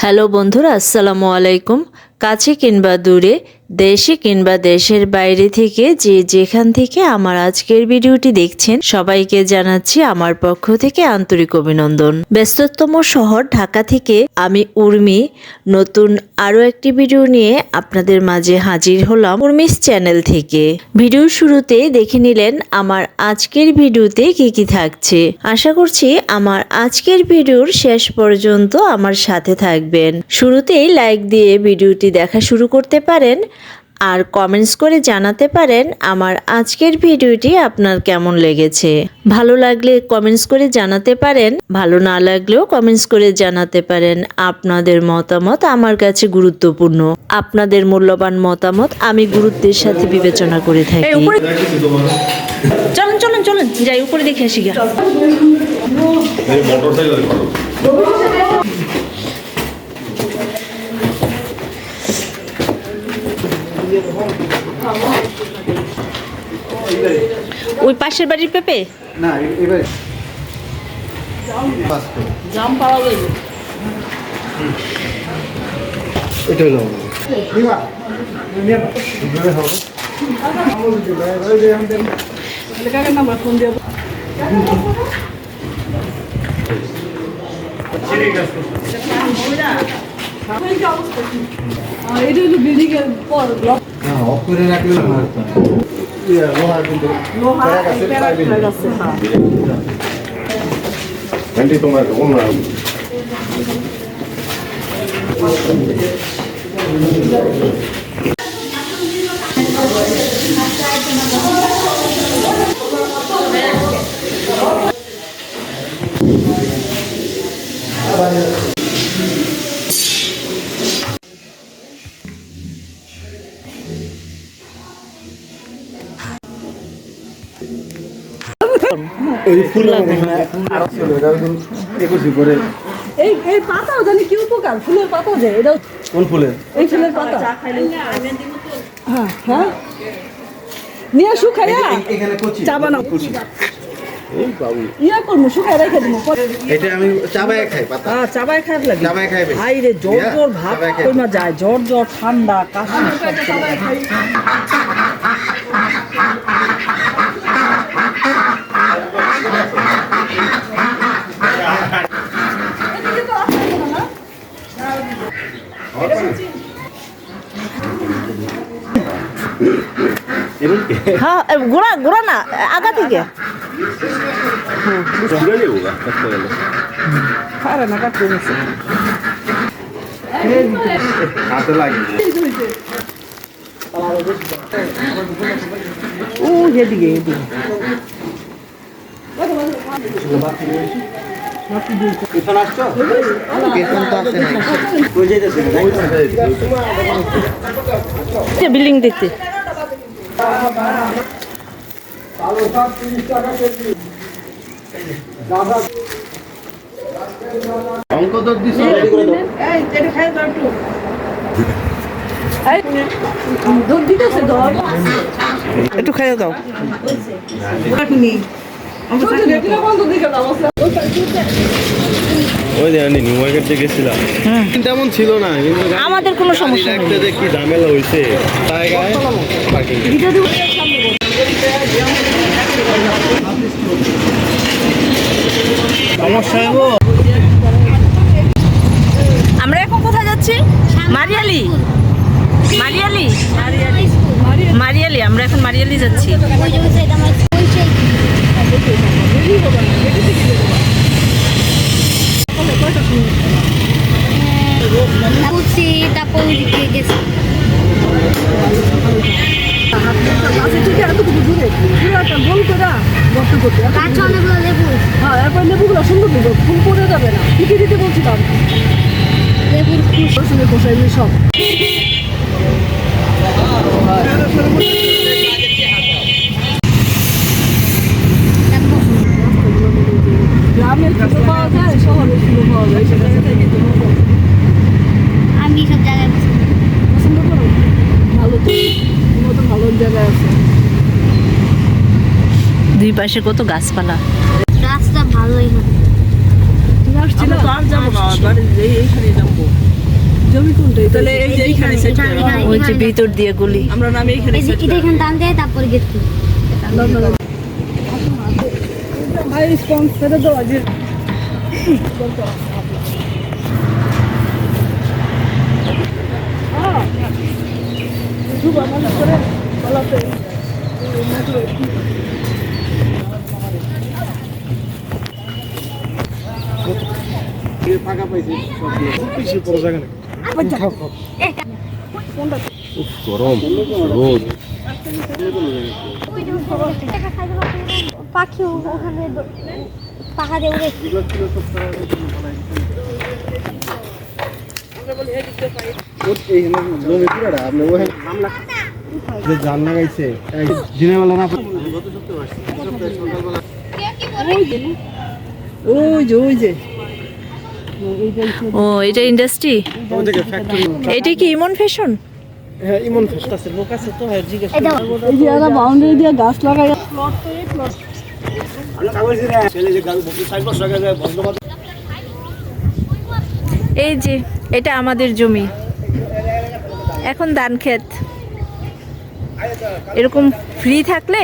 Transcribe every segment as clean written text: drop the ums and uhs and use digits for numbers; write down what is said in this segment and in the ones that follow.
Hello বন্ধুরা, আসসালামু আলাইকুম। কাছে কিংবা দূরে, দেশে কিংবা দেশের বাইরে থেকে যে যেখান থেকে আমার আজকের ভিডিওটি দেখছেন, সবাইকে জানাচ্ছি আমার পক্ষ থেকে আন্তরিক অভিনন্দন। ব্যস্ততম শহর ঢাকা থেকে আমি উর্মি নতুন আরও একটি ভিডিও নিয়ে আপনাদের মাঝে হাজির হলাম উর্মিস চ্যানেল থেকে। ভিডিওর শুরুতে দেখে নিলেন আমার আজকের ভিডিওতে কি কি থাকছে। আশা করছি আমার আজকের ভিডিওর শেষ পর্যন্ত আমার সাথে থাকবেন। শুরুতেই লাইক দিয়ে ভিডিওটি দেখা শুরু করতে পারেন আর কমেন্টস করে জানাতে পারেন আমার আজকের ভিডিওটি আপনার কেমন লেগেছে। ভালো লাগলে কমেন্টস করে জানাতে পারেন, ভালো না লাগলেও কমেন্টস করে জানাতে পারেন। আপনাদের মতামত আমার কাছে গুরুত্বপূর্ণ। আপনাদের মূল্যবান মতামত আমি গুরুত্বের সাথে বিবেচনা করে থাকি। চলুন চলুন চলুন যাই উপরে দেখে আসি গা। ওই পাশের বাড়ির পেঁপে না এবারে জাম পাওয়া গেল। এটা হলো বিল্ডিং এর পর ব্লক অফ করে রাখলে লোহা কিন্তু তোমার এই পাতাও জানি কি উপকার, ফুলের পাতা যে এটা কোন ফুলের? এই ফুলের পাতা হ্যাঁ হ্যাঁ নিয়ে শুকাইয়া এখানে কচি চা বানাও। এই বাবু ইয়া করবো শুকাই রেখে দিব। এটা আমি চাবায় খাই পাতা। হ্যাঁ চাবাই খাই লাগে। চাবায় খাই বেশি। হাই রে জ্বর জ্বর ভাব চাবায় খাই। কইমা যায়, জ্বর জ্বর ঠান্ডা কাশি হ্যাঁ গোড়া গোড়া না আগা থেকে আরে না কাটতে গেছে হাতে লাগে ও এদিকে এদিকে পেছন আসছো? পেছন তো আসে নাই। কই যাইতেছে না? বিল্ডিং দেখতে অঙ্ক তো দিছো একটু খাইয়ে দাও। ওই জানি নিউ মার্কেট থেকে গেছিলাম তেমন ছিল না, কিন্তু আমাদের কোনো সমস্যা নেই। একটা যে কি ঝামেলা হয়েছে তাই গায়ে পার্কিং সমস্যা হইব। আমরা এখন কোথায় যাচ্ছি? মারিয়ালি মারিয়ালি মারিয়ালি আমরা এখন মারিয়ালি যাচ্ছি। লেবুগুলো সুন্দর দেবো, ফুল পড়ে যাবে না। কি কি দিতে বলছিলাম? লেবুর খোসা সব গ্রামের ফুল পাওয়া যায়, শহরের ফুল পাওয়া যায়। আমি সব জায়গায় পছন্দ করো? ভালো তো মতো ভালো জায়গায় আছে। দুই পাশে কত গাছপালা। রাস্তা ভালোই হয়। তুমি আসছিলে? আর যাবো না, এইখানে যাবো। তাহলে এই যে এইখানে সেট ওই যে ভিতর দিয়ে গুলি। আমরা নামে এইখানে সেট এখানে টান দেয় তারপরে গেট ভাই স্পন্সর দাও আজ ফাঁকা পাইছি সব বেশি বড় জায়গা নেই গরম রোদ পাখি ওখানে পাহাড়ে উড়ে যে জান লাগাইছে দিনের বেলা না ওই যে ও এটা ইন্ডাস্ট্রি, এটা কি ইমন ফ্যাশন? হ্যাঁ ইমন ফেস্ট আছে লোক আছে তো হ্যাঁ জিজ্ঞেস এই যে এরা বাউন্ডারি দিয়ে গাছ লাগাই এই যে এটা আমাদের জমি, এখন ধান ক্ষেত। এরকম ফ্রি থাকলে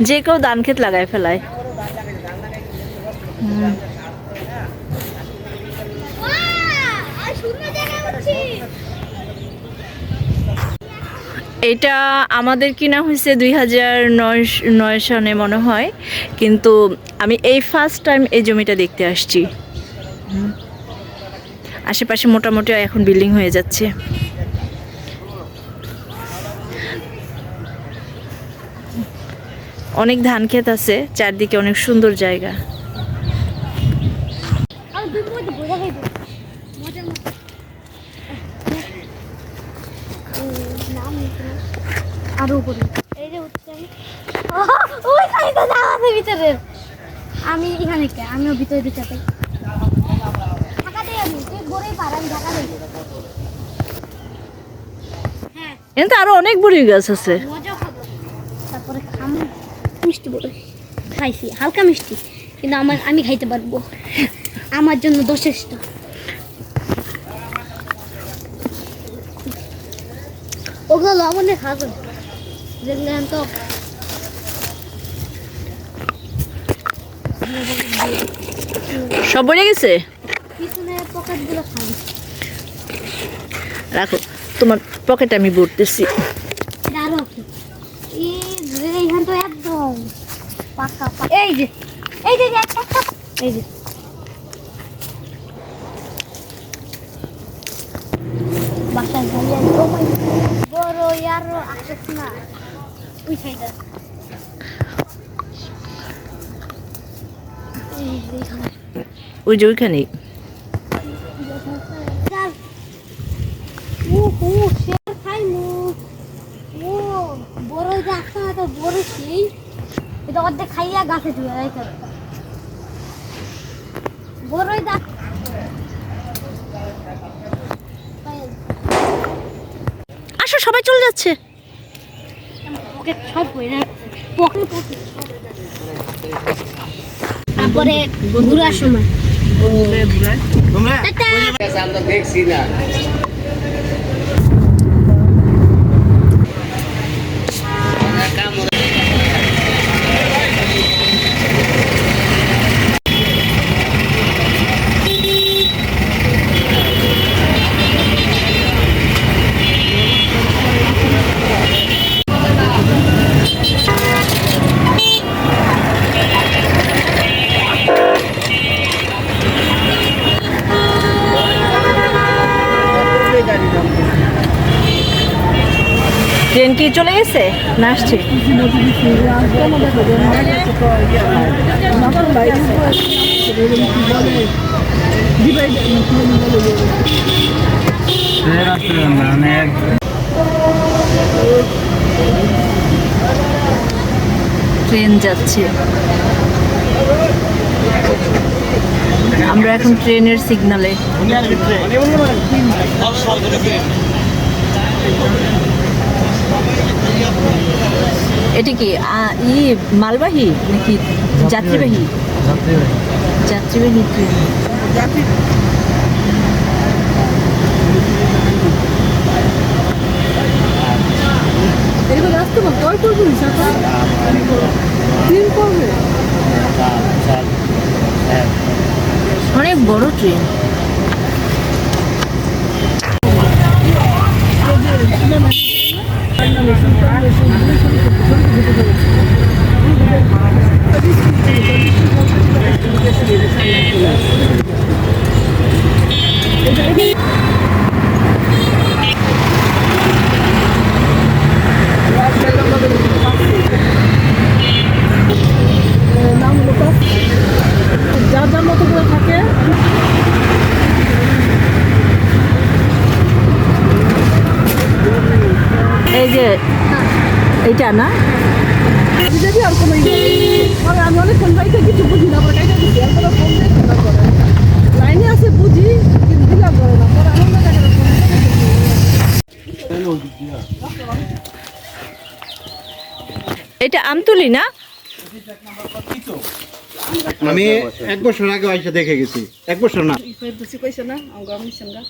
যে কেউ ধান ক্ষেত লাগায় ফেলায়। এটা আমাদের কিনা হয়েছে 2009 সনে মনে হয়, কিন্তু আমি এই ফার্স্ট টাইম এই জমিটা দেখতে আসছি। আশেপাশে মোটামুটি এখন বিল্ডিং হয়ে যাচ্ছে। অনেক ধান ক্ষেত আছে চারদিকে, অনেক সুন্দর জায়গা। আর দুই মধ্যে বোঝা যাবে মজার মতো নাম আরো উপরে এই যে হচ্ছে ওই সাইডে যাওয়ার ভিতরে আমি এখানে কে আমিও ভিতরে ঢুকতে ঢাকা দেই আমি তুই ঘুরে পার আমি ঢাকা দেই হ্যাঁ এখানে তো আরো অনেক বড়ি গাছ আছে। মজা খাবো তারপরে খাম মিষ্টি বড় খাইছি হালকা মিষ্টি, কিন্তু আমি খাইতে পারবো, আমার জন্য যথেষ্ট। ওগুলো লবণে খাবো দেখলেন তো সব বেড়ে গেছে, পিছনের পকেটগুলো খাবো। রাখো, তোমার পকেটে আমি ভরতেছি। আরো কি এইখান তো একদম পাকা এই যে এই যে একটা এই যে বাসায় গাড়ি বড় আরো আসেস না ওই সাইডে ওই যে ওইখানেই। বড় গাছটা তো বড় সেই এটা অর্ধেক খাইয়া গাছে ঢুকে রাখতে বড়ই গাছ আসো, সবাই চলে যাচ্ছে। পকেট সব হয়ে যাচ্ছে পকেট তারপরে ঘুরার সময় আমরা দেখছি না ট্রেন কি চলে গেছে না আসছে? ট্রেন যাচ্ছে, আমরা এখন ট্রেনের সিগনালে। এটি কি মালবাহী নাকি যাত্রীবাহী? যাত্রীবাহী ট্রেন। ট্রেন। নাম হলো যার যার মতো করে থাকে। এই যে এইটা না, যদি আর কোনো মানে আমি অনেকক্ষণ বাড়িতে কিছু বুঝি না, আমার কাছে দিচ্ছি আর কোনো ফোন দিয়ে খেলা করে লাইনে আছে বুঝি, কিন্তু দিলাম করে না পরে আনন্দ দেখা এটা আমতুলি না? আমি 1 বছর আগে আইসা দেখে গেছি, 1 বছর না। বেশি কইছে না আমার আমি সঙ্গে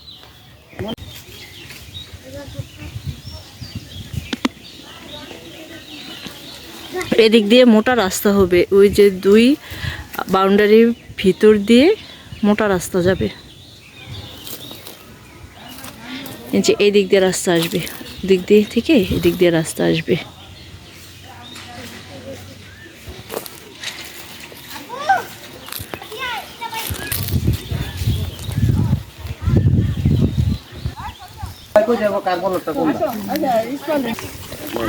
এদিক দিয়ে মোটা রাস্তা হবে, ওই যে 2 বাউন্ডারির ভিতর দিয়ে মোটা রাস্তা যাবে। এই যে এই দিক দিয়ে রাস্তা আসবে, দিক দিয়ে থেকে এদিক দিয়ে রাস্তা আসবে।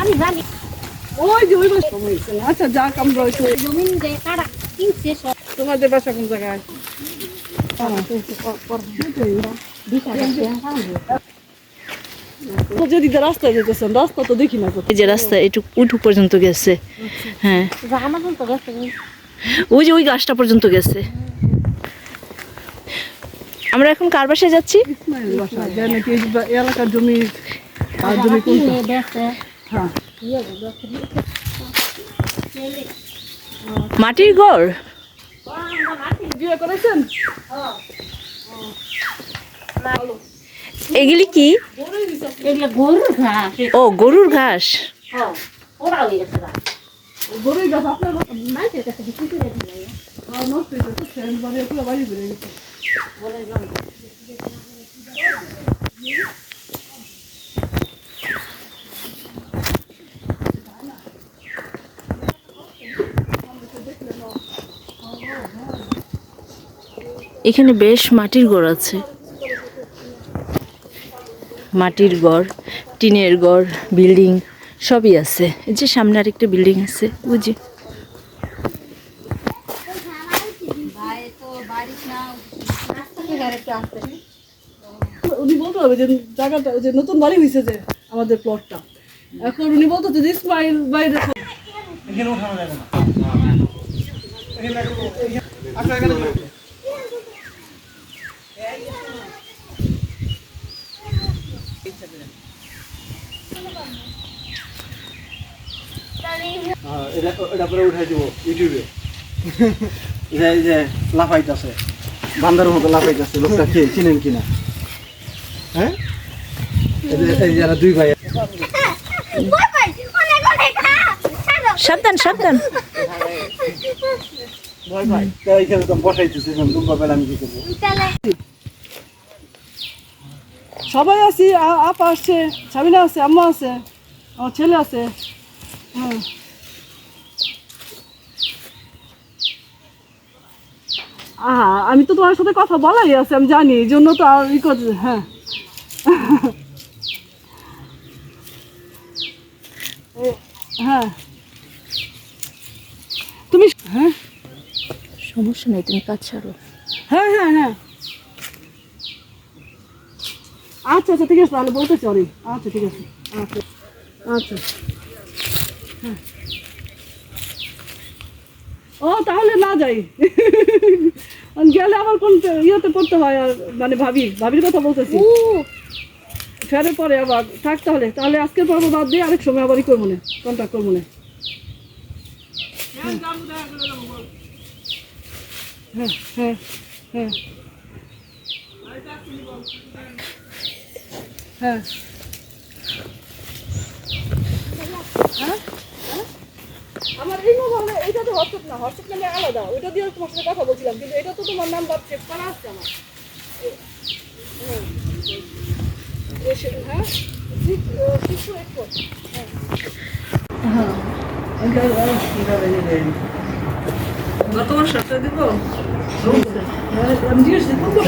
আমি জানি ওই যে ওই বাসা হয়েছে না। আচ্ছা যাক আমরা একটু জমিন যে কারা কিনছে সব তোমাদের বাসা কোন জায়গায়? তো যেদিকে রাস্তায় যেতেছেন রাস্তা তো দেখি না এই যে রাস্তা একটু উঠু পর্যন্ত গেছে। হ্যাঁ, আমাজন তো গেছে ওই যে ওই গাছটা পর্যন্ত গেছে। আমরা এখন কার বাসায় যাচ্ছি? ইসমাইল বাসা যে নাকি এই এলাকার জমি আর জমি কোনটা? দেখছে হ্যাঁ মাটির ঘর। বিয়ে করেছেন? এগুলি কি? এগুলো গরুর ঘাস ও, গরুর ঘাস। ওরা হয়ে গেছে গরুই গাছ আপনার মাইকের কাছে বিক্রি করে দিলে নষ্ট হয়ে গেছে, ফ্যান বাড়িয়ে পুরো বাড়ি বেড়ে গেছে। এখানে বেশ মাটির ঘর আছে, মাটির ঘর, টিনের ঘর, বিল্ডিং সবই আছে। এই যে সামনে আরেকটা বিল্ডিং আছে বুঝি। উনি বলতে হবে যে জায়গাটা যে নতুন বাড়ি হয়েছে যে আমাদের প্লটটা, এখন উনি বলতো যে ইসমাইল বাইরে এটা পরে উঠাই দিব ইউটিউবে। এই যে লাফাইতেছে, বান্দারের মতো লাফাইতেছে, লোকটা কে চিনেন কিনা? হ্যাঁ, এই যারা 2 ভাই। সাবধান সাবধান। ভয় ভাই তো এইখানে তো বসাইতেছে, দুম্বা বেলা আমি কি করবো? সবাই আছি, আপা আসছে, সাবিনা আছে, আম্মা আছে, আমার ছেলে আছে। হ্যাঁ আমি তো তোমার সাথে কথা বলাই আছে, আমি জানি, এই জন্য তো আর ই করছে। হ্যাঁ হ্যাঁ তুমি হ্যাঁ সমস্যা নেই, তুমি কাজ ছাড়ো। হ্যাঁ হ্যাঁ হ্যাঁ আচ্ছা আচ্ছা ঠিক আছে, তাহলে বলতেছি অনেক। আচ্ছা ঠিক আছে, আচ্ছা আচ্ছা হ্যাঁ। ও তাহলে না যাই, গেলে আবার কোন ইয়েতে পড়তে হয়, আর মানে ভাবির কথা বলতেছি, ফেরে পরে আবার থাক। তাহলে তাহলে আজকের পর্ব বাদ দিয়ে আরেক সময় আবারই করবো না, কন্ট্যাক্ট করবো না। হ্যাঁ হ্যাঁ হ্যাঁ হ্যাঁ আমার এই মোবাইলে এটা তো হোয়াটসঅ্যাপ না, হোয়াটসঅ্যাপ নামে আলাদা, ওইটা দিয়ে তোমার সাথে কথা বলছিলাম, কিন্তু এটা তো তোমার নাম্বার সেভ করা আছে আমার। হ্যাঁ গত বছরটা দিব আমি জিজ্ঞেস করছি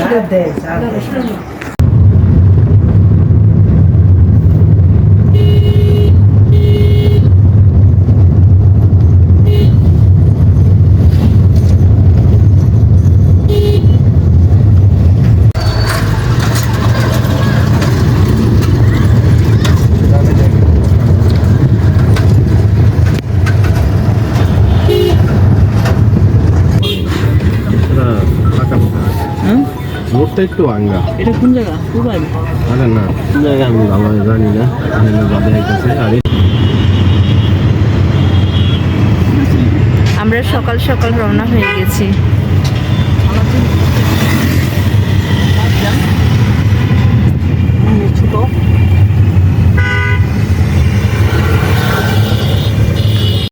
রোডটা একটু ভাঙ্গা। এটা কোন জায়গা কুবাইল আরে না, কোন জায়গায় আমি ভালো জানি না। এখানে বাদে আইতেছে আর আমরা সকাল সকাল রওনা হয়ে গেছি।